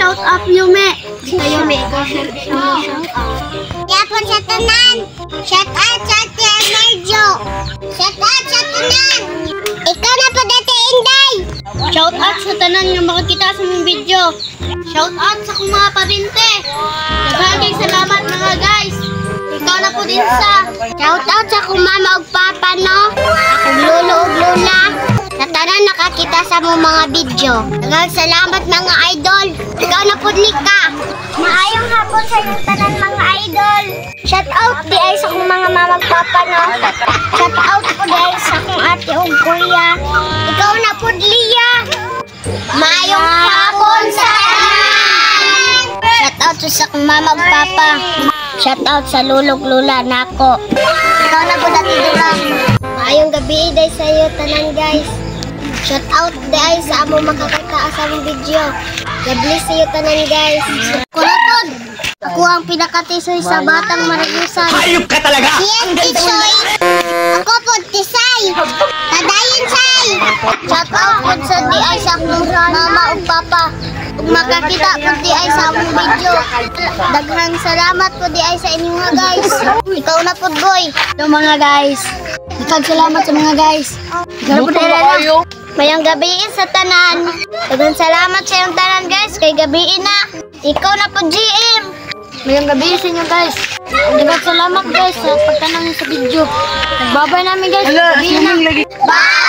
shout out Yume. Yume, ikaw shout out. Kaya po sa tanan. Shout out sa Tia Merjo. Shout out sa tanan. Ikaw na po dati, Inday. Shout out sa tanan yung makikita sa mong video. Shout out sa kong mga pabinte. Maraming salamat mga guys. Ikaw na po din sa Shout out sa kong mama ug papa, no? Akong lolo ug lola. Sa tanan nakakita sa mong mga video. Salamat mga idol. Ikaw na po Nika. Maayong hapon sa inyong tanan mga idol. Shout out di ay sa kong mga mama ug papa, no? Shout out po di ay sa kong ate ug kuya. Ikaw na po Lia. Maayong hapon sa tanan. Shout out sa kong mama ug papa. Shout out sa lulog lula nako. Ikaw na po dati durang. Maayong gabi day sa iyo tanan guys. Shout out day sa amo makakita sa among video. God bless sa iyo tanan guys. Kulapod. Ako ang pinakatisoy sa Batang Marayusan. Hayop ka talaga! Yan tisoy. Ako po tisay. Tadayon say. Shout out po sa di ay sa akong mama ug papa. Kung makakita po di ay sa among video. Daghang salamat po di ay sa inyo mga guys. Ikaw na po boy. Hello mga guys. Salamat sa mga guys. Mayang gabiin sa tanan. Daghang salamat sa iyong tanan guys. Kay gabiin na. Ikaw na po GM. Mayang gabi sa inyo guys. Daghang salamat guys sa pagtanong sa video. Nagbabay namin guys. Gabi na. Bye!